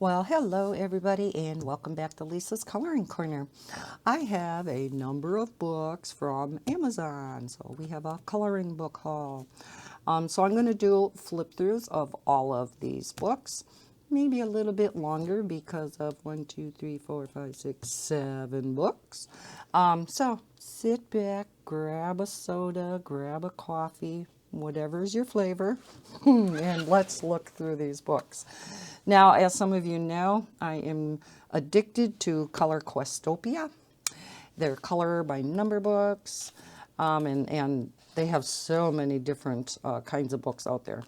Well, hello everybody and welcome back to Lisa's Coloring Corner. I have a number of books from Amazon, so we have a coloring book haul. So I'm going to do flip throughs of all of these books, maybe a little bit longer because of 7 books. So sit back, grab a soda, grab a coffee, whatever's your flavor, and let's look through these books. Now, as some of you know, I am addicted to Color Questopia. They're color by number books, and they have so many different kinds of books out there.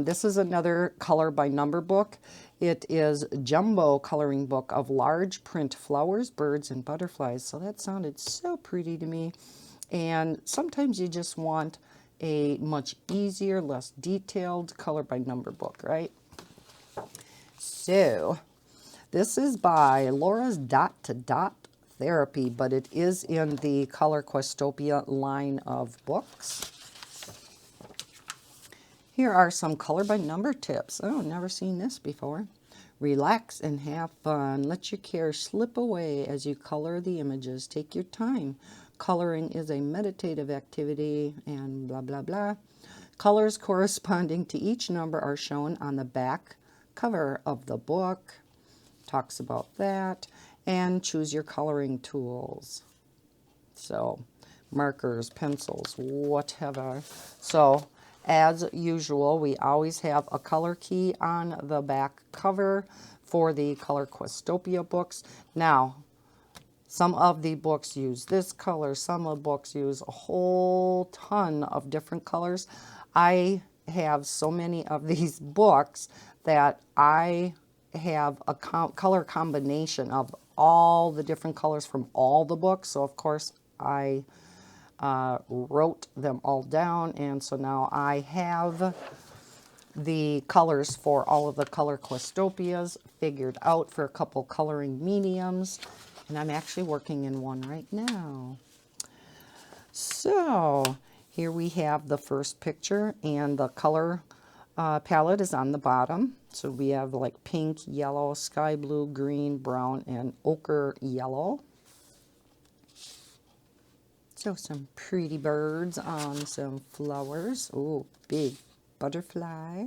This is another color by number book. It is jumbo coloring book of large print flowers, birds, and butterflies. So that sounded so pretty to me. And sometimes you just want a much easier, less detailed color by number book, right? So this is by Laura's Dot to Dot Therapy, but it is in the Color Questopia line of books. Here are some color by number tips. Oh, never seen this before. Relax and have fun. Let your care slip away as you color the images. Take your time. Coloring is a meditative activity and blah, blah, blah. Colors corresponding to each number are shown on the back cover of the book. Talks about that. And choose your coloring tools. So markers, pencils, whatever. So as usual, we always have a color key on the back cover for the Color Questopia books. Now, some of the books use this color. Some of the books use a whole ton of different colors. I have so many of these books that I have a color combination of all the different colors from all the books. So, of course, I wrote them all down, and so now I have the colors for all of the Color Questopias figured out for a couple coloring mediums, and I'm actually working in one right now. So here we have the first picture, and the color palette is on the bottom. So we have like pink, yellow, sky blue, green, brown, and ochre yellow. So some pretty birds on some flowers. Oh, big butterfly.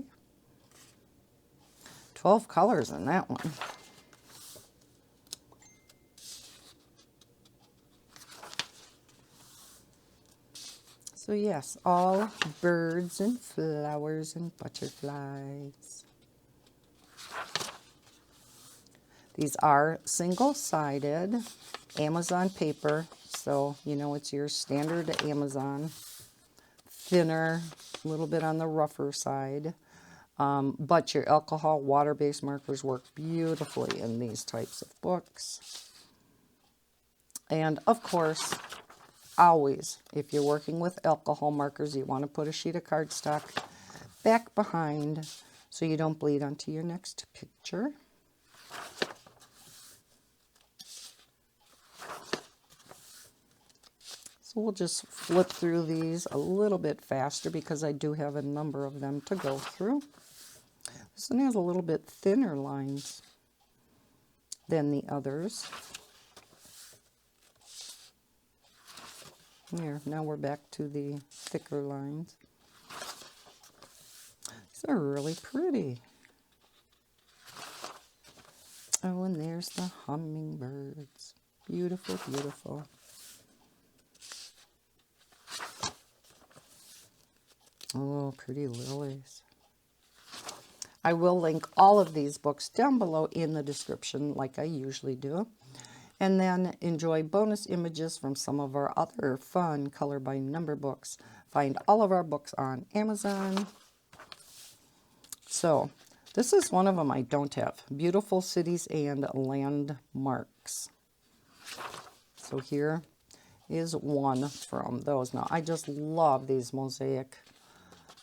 12 colors in that one. So yes, all birds and flowers and butterflies. These are single-sided Amazon paper. So, you know, it's your standard Amazon, thinner, a little bit on the rougher side. But your alcohol water-based markers work beautifully in these types of books. And of course, always, if you're working with alcohol markers, you want to put a sheet of cardstock back behind so you don't bleed onto your next picture. So we'll just flip through these a little bit faster because I do have a number of them to go through. This one has a little bit thinner lines than the others. Here, now we're back to the thicker lines. These are really pretty. Oh, and there's the hummingbirds. Beautiful, beautiful. Oh, pretty lilies. I will link all of these books down below in the description like I usually do. And then enjoy bonus images from some of our other fun color by number books. Find all of our books on Amazon. So this is one of them I don't have. Beautiful Cities and Landmarks. So here is one from those. Now I just love these mosaic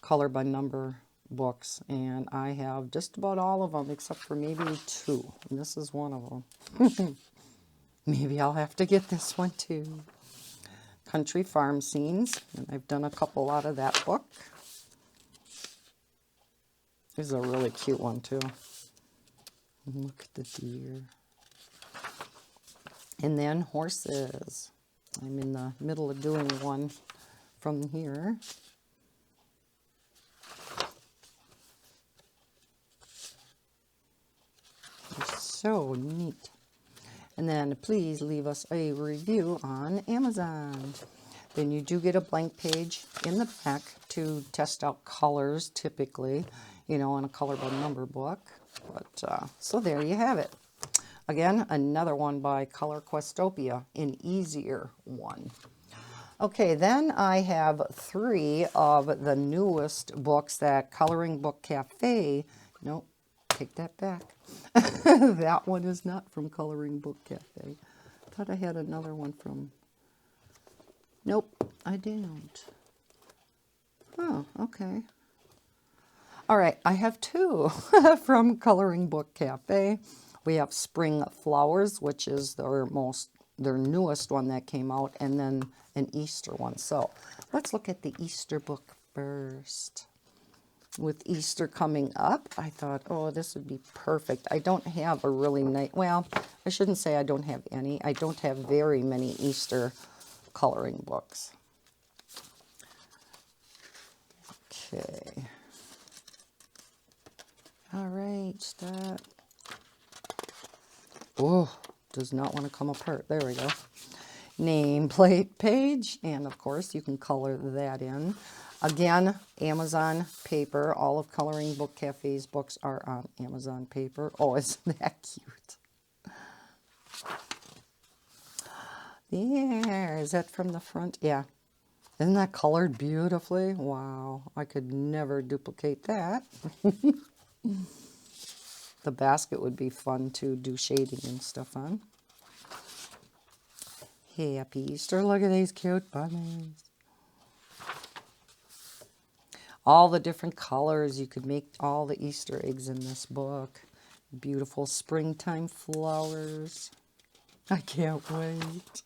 color by number books, and I have just about all of them except for maybe 2, and this is one of them. Maybe I'll have to get this one too. Country Farm Scenes, and I've done a couple out of that book. This is a really cute one too. Look at the deer. And then horses. I'm in the middle of doing one from here. They're so neat. And then please leave us a review on Amazon. Then you do get a blank page in the back to test out colors, typically, you know, in a color by number book. But so there you have it. Again, another one by Questopia, an easier one. Okay, then I have 3 of the newest books that Coloring Book Cafe, nope, take that back. That one is not from Coloring Book Cafe. Thought I had another one from, nope, I don't. Oh, okay. All right, I have 2 from Coloring Book Cafe. We have Spring Flowers, which is their newest one that came out, and then an Easter one. So let's look at the Easter book first. With Easter coming up, I thought, oh, this would be perfect. I don't have a really nice, well, I shouldn't say I don't have any. I don't have very many Easter coloring books. Okay. All right, that. Oh, does not want to come apart. There we go. Nameplate page, and of course you can color that in. Again, Amazon paper. All of Coloring Book Cafe's books are on Amazon paper. Oh, isn't that cute? There, is that from the front? Yeah. Isn't that colored beautifully? Wow, I could never duplicate that. The basket would be fun to do shading and stuff on. Happy Easter. Look at these cute bunnies. All the different colors. You could make all the Easter eggs in this book. Beautiful springtime flowers. I can't wait.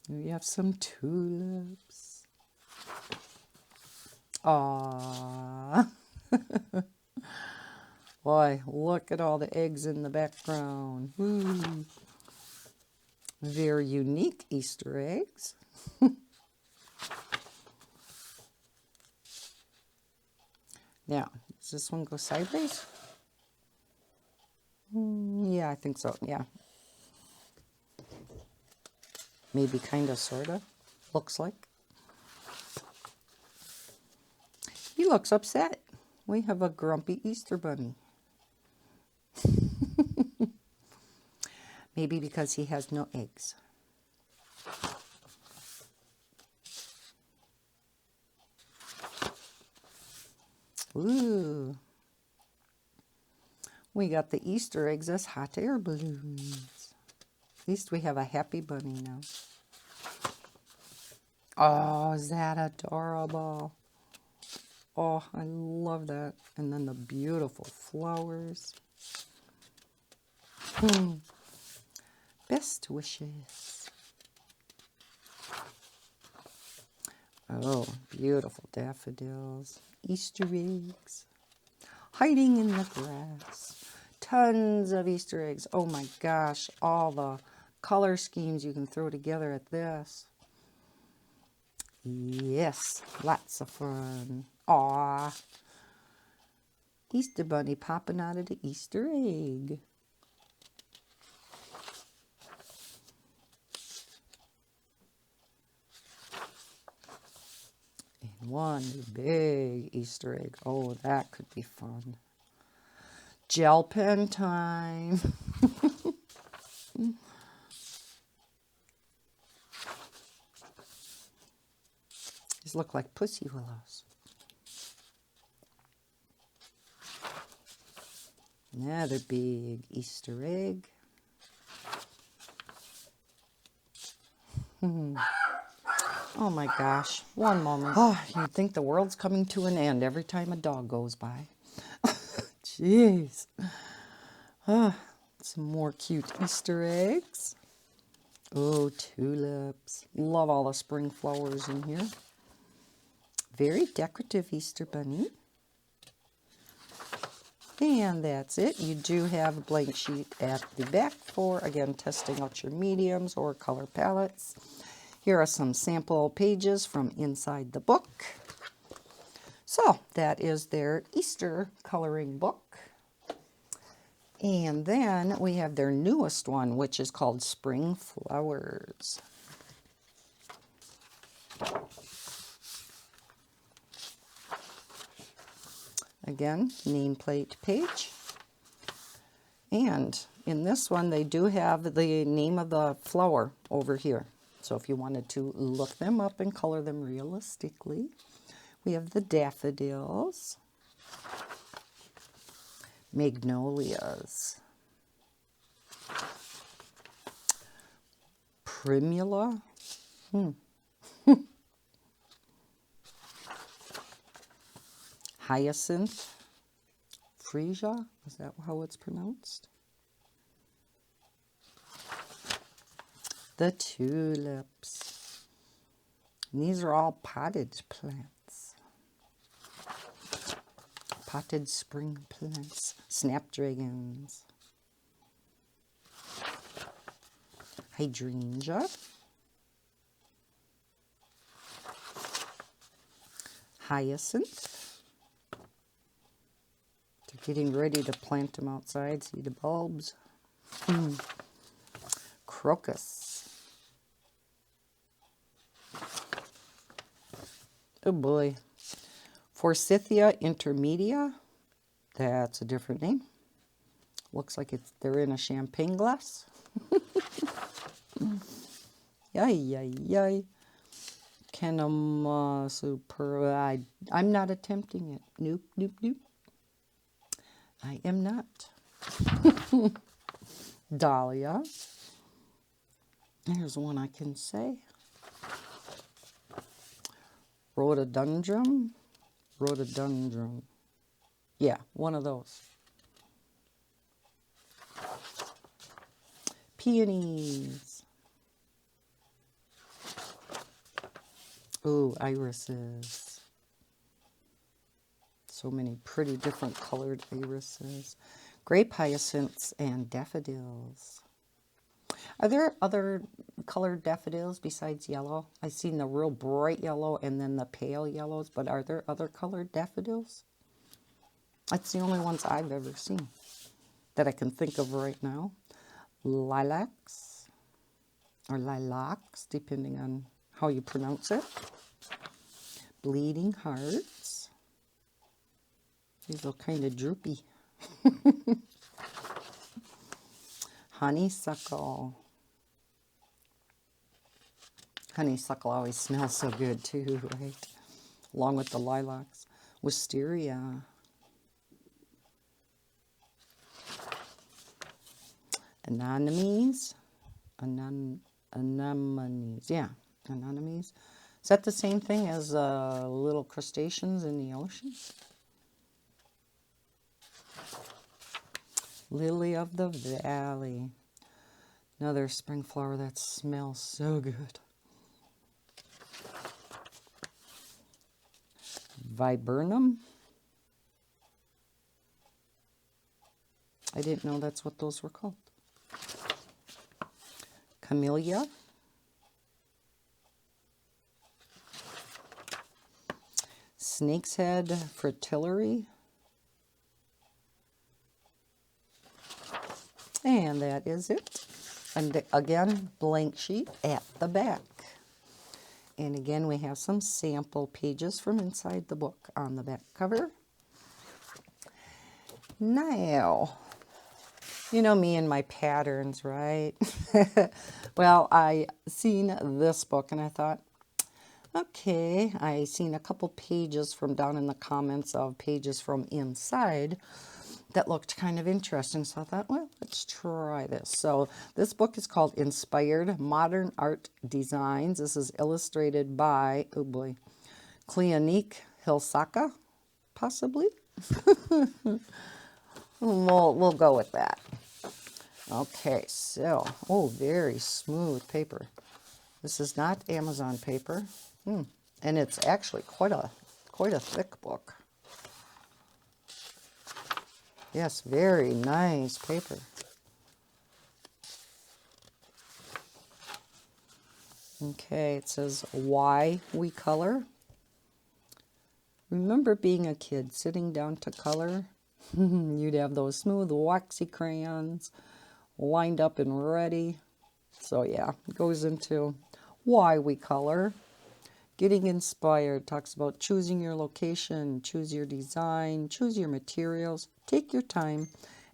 We have some tulips. Aww. Boy, look at all the eggs in the background. Woo. Very unique Easter eggs. Now, does this one go sideways? Yeah, I think so, yeah. Maybe kind of, sort of, looks like. He looks upset. We have a grumpy Easter bunny. Maybe because he has no eggs. Ooh. We got the Easter eggs as hot air balloons. At least we have a happy bunny now. Oh, is that adorable? Oh, I love that. And then the beautiful flowers. Best wishes. Oh, beautiful daffodils. Easter eggs. Hiding in the grass. Tons of Easter eggs. Oh my gosh, all the color schemes you can throw together at this. Yes, lots of fun. Aw. Easter bunny popping out of the Easter egg. And one big Easter egg. Oh, that could be fun. Gel pen time. These look like pussy willows. Another big Easter egg. Oh my gosh, one moment. Oh, you'd think the world's coming to an end every time a dog goes by. Jeez. Some more cute Easter eggs. Oh, tulips. Love all the spring flowers in here. Very decorative Easter bunny. And that's it. You do have a blank sheet at the back for, again, testing out your mediums or color palettes. Here are some sample pages from inside the book. So that is their Easter coloring book. And then we have their newest one, which is called Spring Flowers. Again, nameplate page. And in this one, they do have the name of the flower over here. So if you wanted to look them up and color them realistically, we have the daffodils, magnolias, primula, hyacinth, freesia, is that how it's pronounced? The tulips. And these are all potted plants. Potted spring plants. Snapdragons. Hydrangea. Hyacinth. They're getting ready to plant them outside. See the bulbs. Crocus. Oh boy. Forsythia intermedia. That's a different name. Looks like they're in a champagne glass. Yay, yay, yay. Canoma super. I'm not attempting it. Nope, nope, nope. I am not. Dahlia. Here's one I can say. Rhododendron. Rhododendron. Yeah, one of those. Peonies. Ooh, irises. So many pretty different colored irises. Grape hyacinths and daffodils. Are there other colored daffodils besides yellow? I've seen the real bright yellow and then the pale yellows, but are there other colored daffodils? That's the only ones I've ever seen that I can think of right now. Lilacs, or lilacs, depending on how you pronounce it. Bleeding hearts. These look kind of droopy. Honeysuckle. Honeysuckle always smells so good too, right? Along with the lilacs. Wisteria. Anemones. Anemones. Yeah, anemones. Is that the same thing as little crustaceans in the ocean? Lily of the Valley. Another spring flower that smells so good. Viburnum. I didn't know that's what those were called. Camellia. Snake's Head Fritillary. And that is it. And again, blank sheet at the back. And again, we have some sample pages from inside the book on the back cover. Now, you know me and my patterns, right? Well, I seen this book and I thought, okay, I seen a couple pages from down in the comments of pages from inside that looked kind of interesting. So I thought, well, let's try this. So this book is called Inspired Modern Art Designs. This is illustrated by, oh boy, Cleonique Hilsaka, possibly. We'll go with that. Okay, so, oh, very smooth paper. This is not Amazon paper. And it's actually quite a thick book. Yes, very nice paper. Okay, it says why we color. Remember being a kid, sitting down to color? You'd have those smooth, waxy crayons lined up and ready. So yeah, it goes into why we color. Getting inspired talks about choosing your location, choose your design, choose your materials, take your time,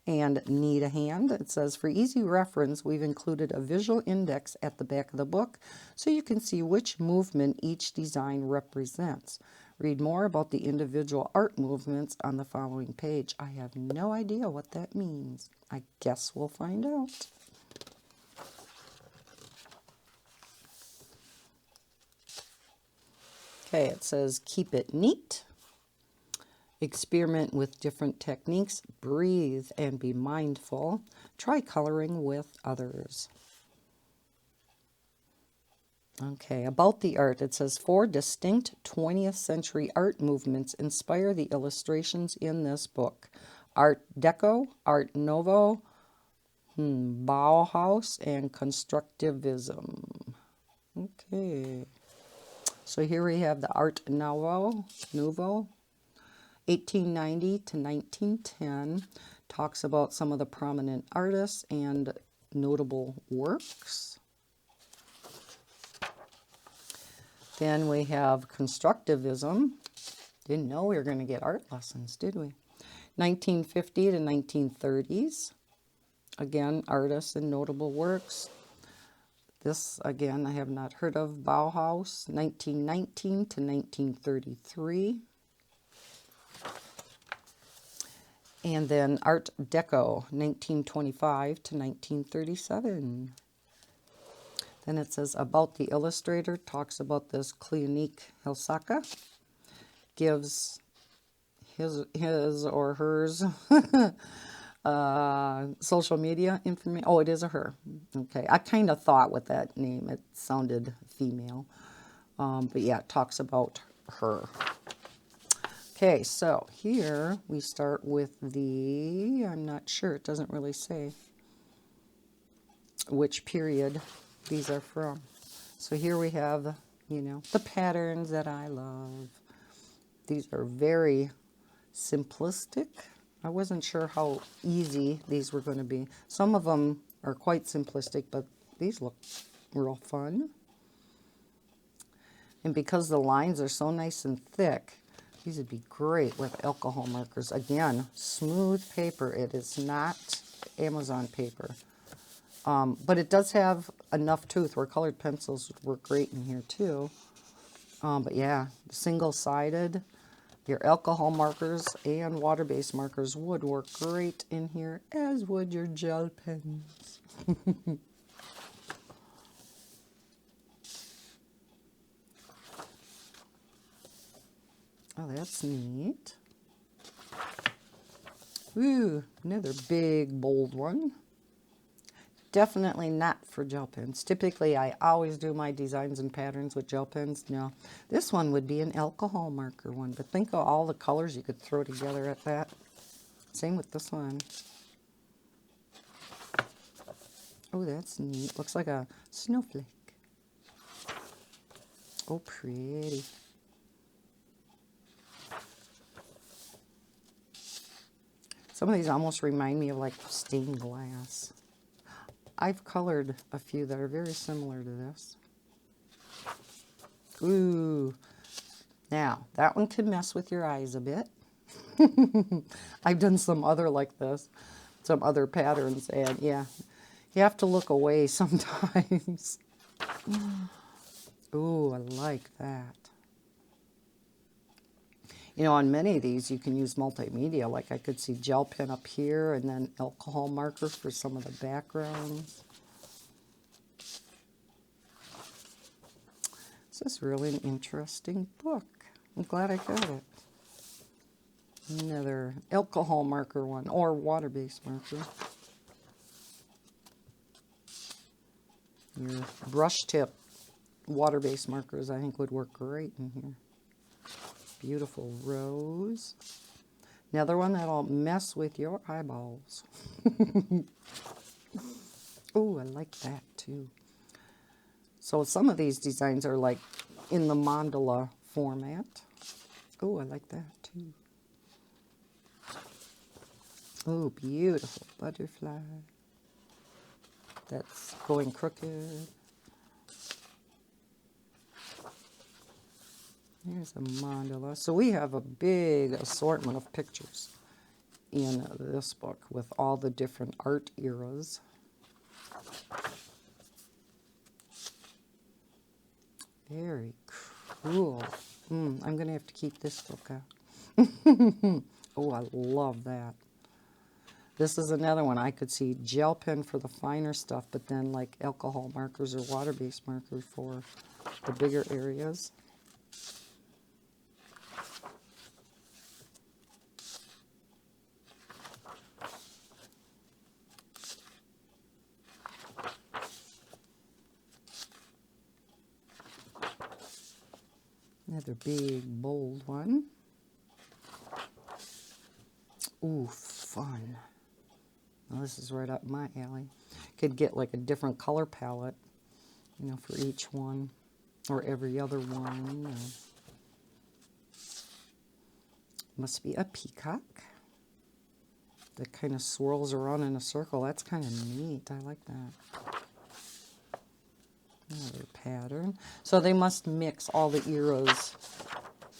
and need a hand. It says for easy reference, we've included a visual index at the back of the book so you can see which movement each design represents. Read more about the individual art movements on the following page. I have no idea what that means. I guess we'll find out. Okay, it says keep it neat. Experiment with different techniques. Breathe and be mindful. Try coloring with others. Okay, about the art, it says 4 distinct 20th century art movements inspire the illustrations in this book. Art Deco, Art Nouveau, Bauhaus, and Constructivism. Okay, so here we have the Art Nouveau, 1890 to 1910, talks about some of the prominent artists and notable works. Then we have Constructivism. Didn't know we were going to get art lessons, did we? 1950 to 1930s. Again, artists and notable works. This, again, I have not heard of. Bauhaus, 1919 to 1933. And then Art Deco, 1925 to 1937. Then it says about the illustrator, talks about this Clinique Hilsaka, gives his or hers social media information. Oh, it is a her. Okay, I kind of thought with that name it sounded female. But yeah, it talks about her. Okay, so here we start with the, I'm not sure, it doesn't really say which period these are from. So here we have, you know, the patterns that I love. These are very simplistic. I wasn't sure how easy these were going to be. Some of them are quite simplistic, but these look real fun. And because the lines are so nice and thick, these would be great with alcohol markers. Again, smooth paper. It is not Amazon paper. But it does have enough tooth where colored pencils would work great in here too. But yeah, single-sided. Your alcohol markers and water-based markers would work great in here, as would your gel pens. Oh, that's neat. Ooh, another big, bold one. Definitely not for gel pens. Typically, I always do my designs and patterns with gel pens. No, this one would be an alcohol marker one, but think of all the colors you could throw together at that. Same with this one. Oh, that's neat. Looks like a snowflake. Oh, pretty. Some of these almost remind me of like stained glass. I've colored a few that are very similar to this. Ooh. Now, that one can mess with your eyes a bit. I've done some other like this, some other patterns, and yeah, you have to look away sometimes. Ooh, I like that. You know, on many of these, you can use multimedia. Like I could see gel pen up here and then alcohol marker for some of the backgrounds. This is really an interesting book. I'm glad I got it. Another alcohol marker one, or water-based marker. Your brush tip water-based markers, I think, would work great in here. Beautiful rose. Another one that'll mess with your eyeballs. Oh, I like that too. So some of these designs are like in the mandala format. Oh, I like that too. Oh, beautiful butterfly. That's going crooked. Here's a mandala. So we have a big assortment of pictures in this book with all the different art eras. Very cool. I'm going to have to keep this book out. Oh, I love that. This is another one. I could see gel pen for the finer stuff, but then like alcohol markers or water-based markers for the bigger areas. Another big, bold one. Ooh, fun. Well, this is right up my alley. Could get like a different color palette, you know, for each one or every other one. Must be a peacock that kind of swirls around in a circle. That's kind of neat. I like that. Another pattern. So they must mix all the eras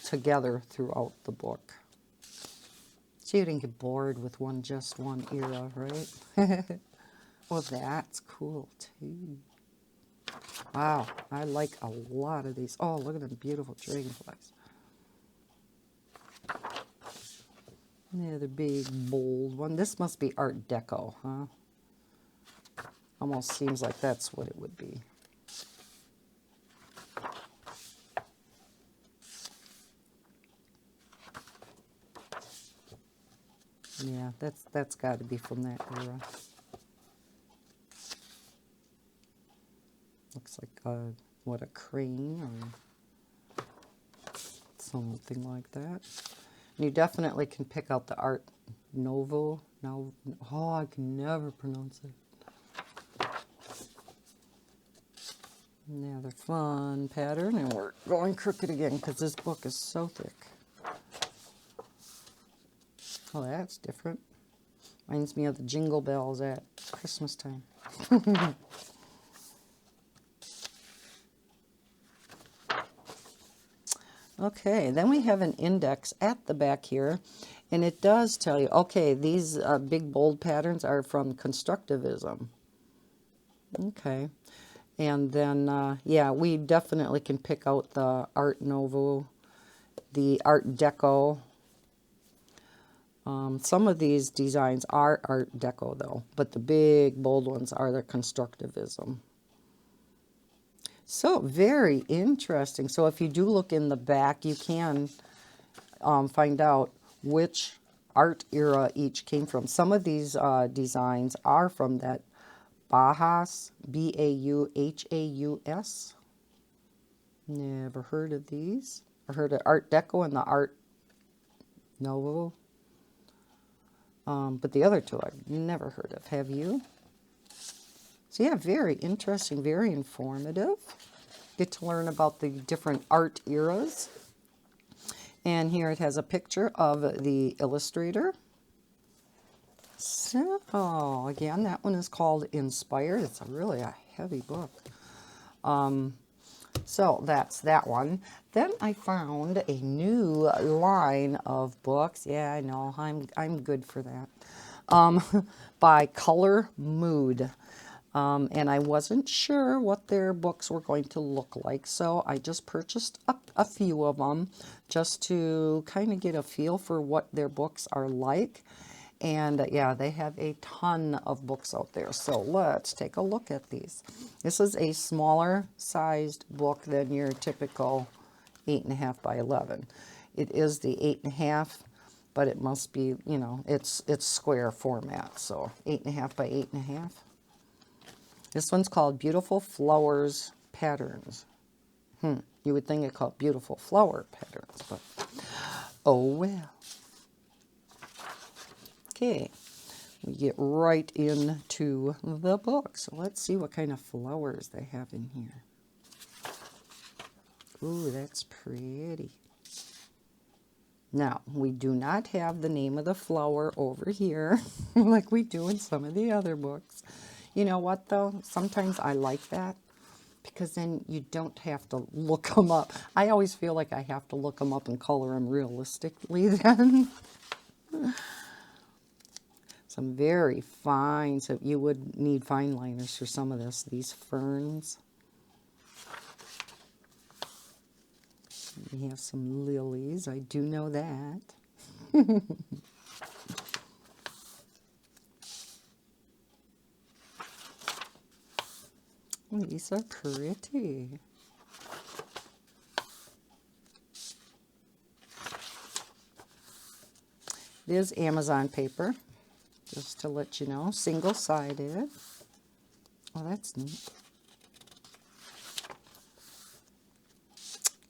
together throughout the book. So you didn't get bored with just one era, right? Well, that's cool too. Wow, I like a lot of these. Oh, look at them beautiful dragonflies. Another big, bold one. This must be Art Deco, huh? Almost seems like that's what it would be. Yeah, that's got to be from that era. Looks like what, a crane or something like that. And you definitely can pick out the Art Nouveau. No, oh, I can never pronounce it. Another fun pattern, and we're going crooked again because this book is so thick. Oh, that's different. Reminds me of the jingle bells at Christmas time. Okay, then we have an index at the back here, and it does tell you, okay, these big bold patterns are from constructivism. Okay, and then, yeah, we definitely can pick out the Art Nouveau, the Art Deco. Some of these designs are Art Deco, though, but the big, bold ones are the constructivism. So, very interesting. So, if you do look in the back, you can find out which art era each came from. Some of these designs are from that Bauhaus, B-A-U-H-A-U-S. Never heard of these. I heard of Art Deco and the Art Nouveau. But the other two I've never heard of. Have you? So yeah, very interesting, very informative. Get to learn about the different art eras. And here it has a picture of the illustrator. So again, that one is called Inspired. It's really a heavy book. So that's that one. Then I found a new line of books. Yeah, I know, I'm good for that. By Color Mood. And I wasn't sure what their books were going to look like, so I just purchased a few of them just to kind of get a feel for what their books are like. And yeah, they have a ton of books out there, so let's take a look at these. This is a smaller sized book than your typical 8.5 by 11. It is the 8.5, but it must be, you know, it's square format, so 8.5 by 8.5. This one's called Beautiful Flowers Patterns. You would think it called Beautiful Flower Patterns, but oh well. Okay, we get right into the book. So let's see what kind of flowers they have in here. Ooh, that's pretty. Now, we do not have the name of the flower over here like we do in some of the other books. You know what, though? Sometimes I like that because then you don't have to look them up. I always feel like I have to look them up and color them realistically then. Some very fine, so you would need fine liners for some of this. These ferns. We have some lilies, I do know that. These are pretty. It is Amazon paper, just to let you know, single-sided. Oh, that's neat.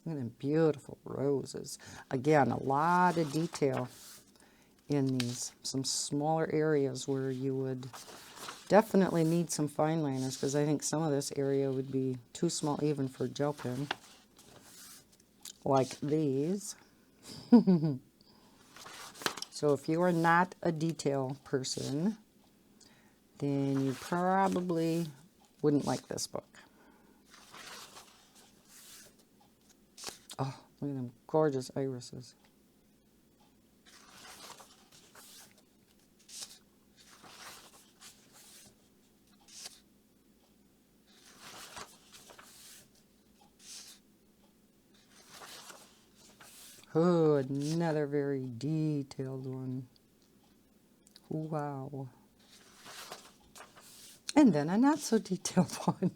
Look at them beautiful roses. Again, a lot of detail in these. Some smaller areas where you would definitely need some fine liners, because I think some of this area would be too small even for gel pen. Like these. So if you are not a detail person, then you probably wouldn't like this book. Oh, look at them gorgeous irises. Oh, another very detailed one. Wow. And then a not so detailed one.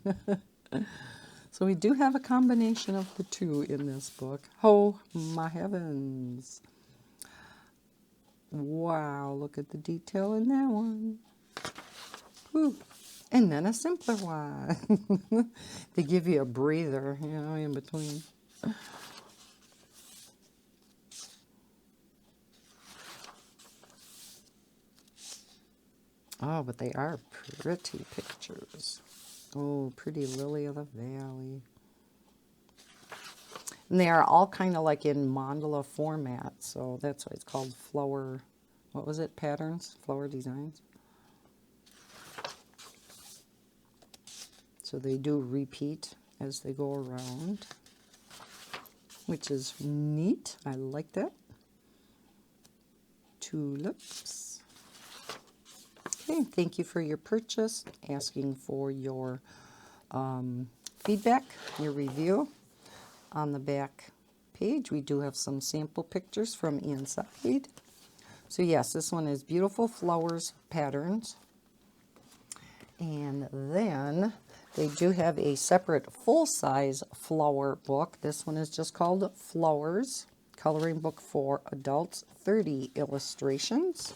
So we do have a combination of the two in this book. Oh my heavens. Wow, look at the detail in that one. Whew. And then a simpler one. They give you a breather, you know, in between. Oh, but they are pretty pictures. Oh, pretty lily of the valley. And they are all kind of like in mandala format, so that's why it's called flower, what was it, patterns? Flower designs. So they do repeat as they go around, which is neat. I like that. Tulips. Okay, thank you for your purchase. Asking for your feedback, your review. On the back page, we do have some sample pictures from inside. So yes, this one is beautiful flowers patterns. And then they do have a separate full-size flower book. This one is just called Flowers, coloring book for adults, 30 illustrations.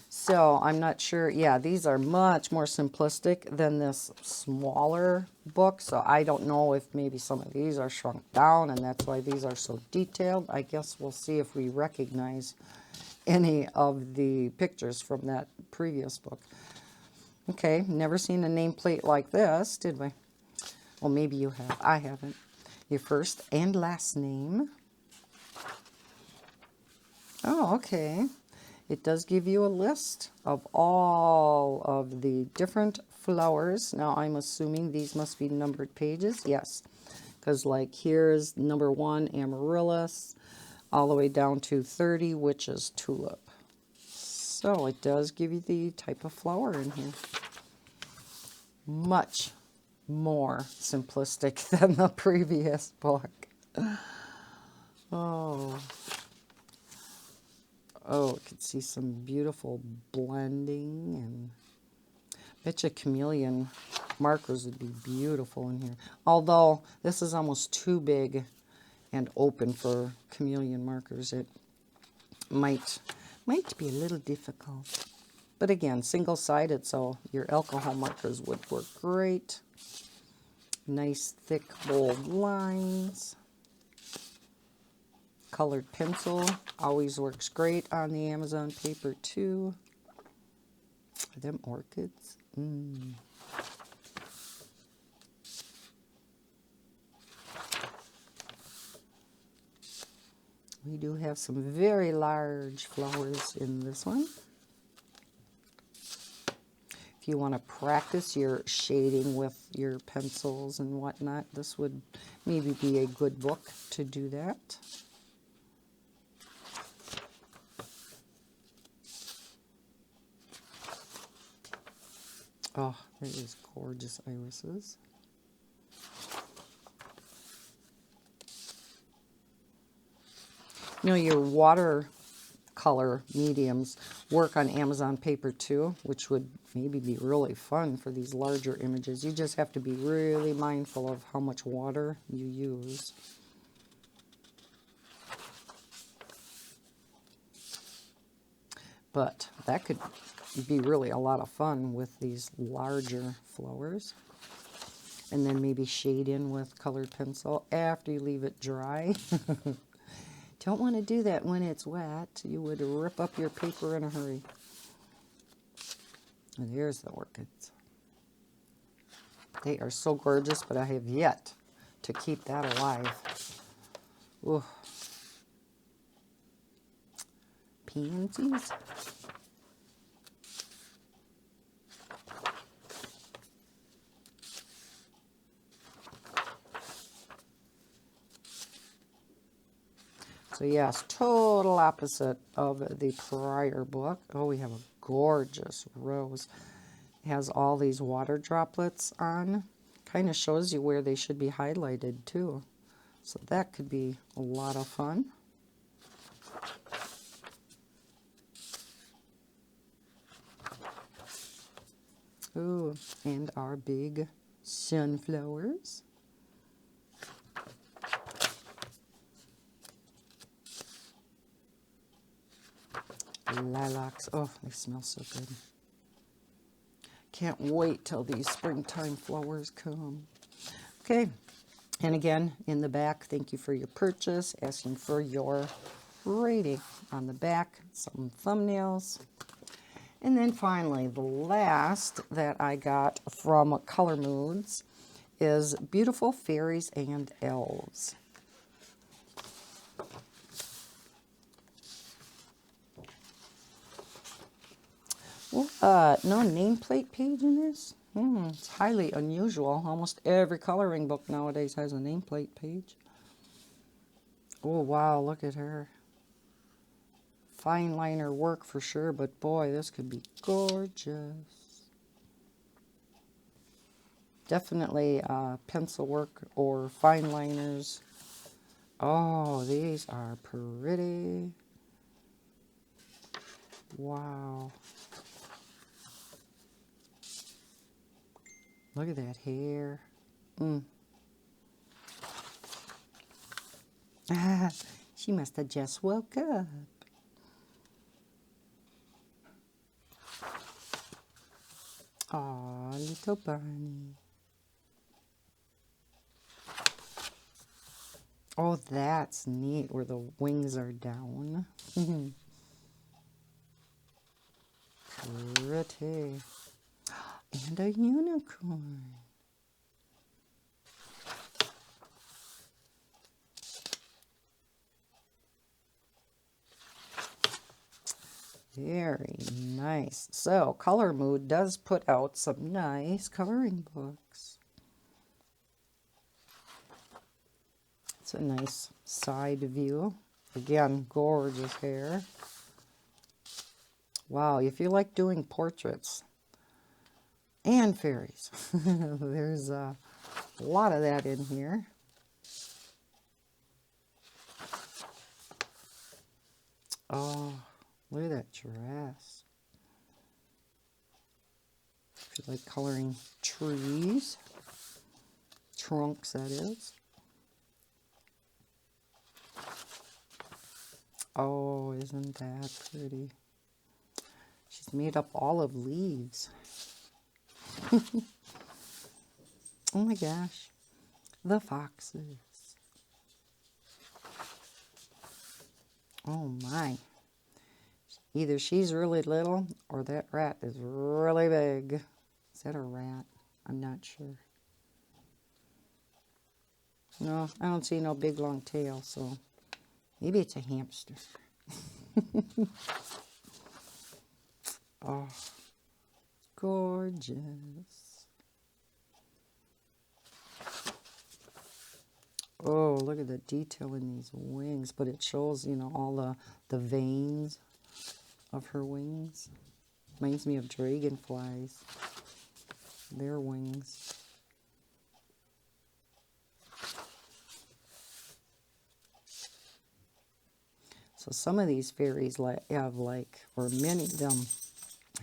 So I'm not sure, yeah, these are much more simplistic than this smaller book. So I don't know if maybe some of these are shrunk down and that's why these are so detailed. I guess we'll see if we recognize any of the pictures from that previous book. Okay, never seen a nameplate like this, did we? Well, maybe you have. I haven't. Your first and last name. Oh, okay. It does give you a list of all of the different flowers. Now, I'm assuming these must be numbered pages. Yes, because like here's number 1, amaryllis, all the way down to 30, which is tulip. So it does give you the type of flower in here. Much more simplistic than the previous book. Oh. Oh, I could see some beautiful blending, and I bet you chameleon markers would be beautiful in here. Although this is almost too big and open for chameleon markers. It might be a little difficult. But again, single-sided, so your alcohol markers would work great. Nice, thick, bold lines. Colored pencil always works great on the Amazon paper too. Are them orchids? We do have some very large flowers in this one. If you want to practice your shading with your pencils and whatnot, this would maybe be a good book to do that. Oh, there is gorgeous irises. You know, your watercolor mediums work on Amazon paper too, which would maybe be really fun for these larger images. You just have to be really mindful of how much water you use. But that could be really a lot of fun with these larger flowers. And then maybe shade in with colored pencil after you leave it dry. Don't want to do that when it's wet. You would rip up your paper in a hurry. And there's the orchids. They are so gorgeous, but I have yet to keep that alive. Ooh. Pansies. So yes, total opposite of the prior book. Oh, we have a gorgeous rose. It has all these water droplets on. Kind of shows you where they should be highlighted too. So that could be a lot of fun. Ooh, and our big sunflowers. Lilacs. Oh, they smell so good. Can't wait till these springtime flowers come. Okay, and again, in the back, thank you for your purchase, asking for your rating. On the back, some thumbnails. And then finally, the last that I got from Color Moods is Beautiful Fairies and Elves. No nameplate page in this? It's highly unusual. Almost every coloring book nowadays has a nameplate page. Oh, wow, look at her. Fine liner work for sure, but boy, this could be gorgeous. Definitely pencil work or fine liners. Oh, these are pretty. Wow. Look at that hair. She must have just woke up. Aw, little Barney. Oh, that's neat where the wings are down. Pretty. And a unicorn. Very nice. So, Color Mood does put out some nice coloring books. It's a nice side view. Again, gorgeous hair. Wow, if you like doing portraits and fairies, there's a lot of that in here. Oh, look at that dress. If you like coloring trees, trunks that is. Oh, isn't that pretty? She's made up all of leaves. Oh my gosh, the foxes. Oh my. Either she's really little or that rat is really big. Is that a rat? I'm not sure. No, I don't see no big long tail, so maybe it's a hamster. Oh, gorgeous. Oh, look at the detail in these wings, but it shows, you know, all the veins of her wings. Reminds me of dragonflies, their wings. So some of these fairies have like, or many of them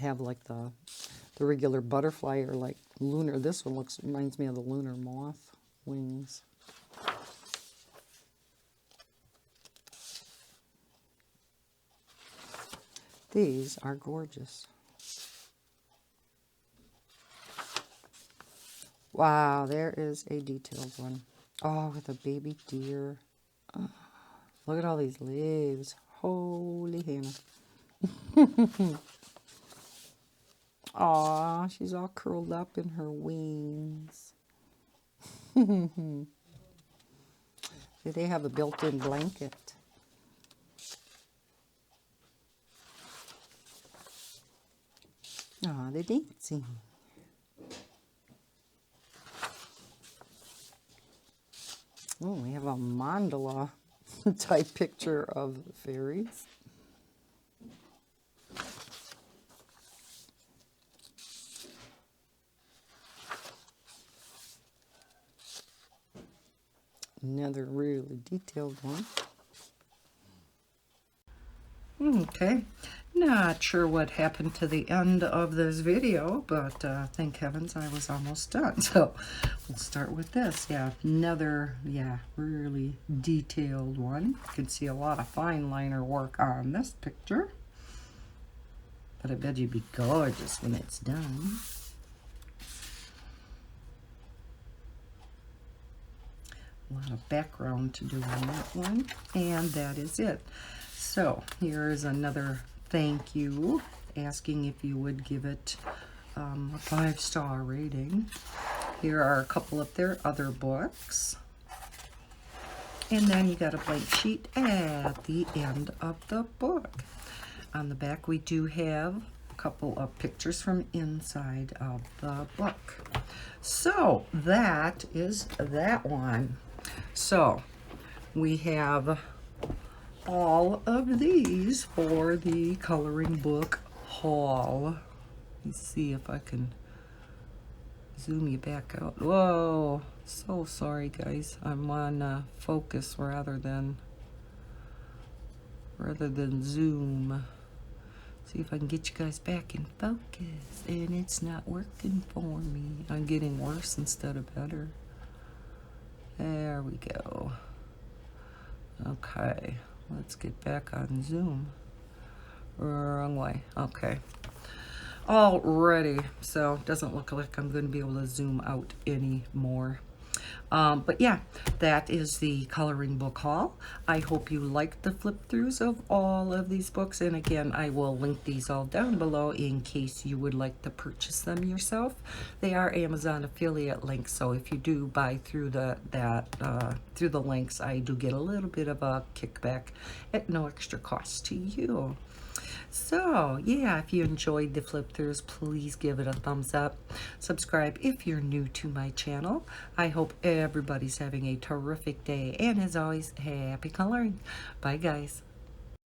have like the regular butterfly or like lunar. This one reminds me of the lunar moth wings. These are gorgeous. Wow, there is a detailed one. Oh, with a baby deer. Oh, look at all these leaves. Holy Hannah. Aw, she's all curled up in her wings. Do they have a built-in blanket? Aw, they're dancing. Oh, we have a mandala type picture of fairies. Another really detailed one. Okay, not sure what happened to the end of this video, but thank heavens I was almost done. So we'll start with this. Yeah, another, really detailed one. You can see a lot of fine liner work on this picture. But I bet you'd be gorgeous when it's done. A lot of background to do on that one. And that is it. So here is another thank you, asking if you would give it a 5-star rating. Here are a couple of their other books. And then you got a blank sheet at the end of the book. On the back we do have a couple of pictures from inside of the book. So that is that one. So we have all of these for the coloring book haul. Let's see if I can zoom you back out. Whoa, so sorry guys. I'm on focus rather than zoom. See if I can get you guys back in focus, and it's not working for me. I'm getting worse instead of better. There we go. Okay, let's get back on Zoom. Wrong way. Okay. Alrighty. So it doesn't look like I'm going to be able to zoom out anymore. But yeah, that is the coloring book haul. I hope you liked the flip throughs of all of these books. And again, I will link these all down below in case you would like to purchase them yourself. They are Amazon affiliate links, so if you do buy through through the links, I do get a little bit of a kickback at no extra cost to you. So yeah, if you enjoyed the flip throughs, please give it a thumbs up. Subscribe if you're new to my channel. I hope everybody's having a terrific day, and as always, happy coloring. Bye guys.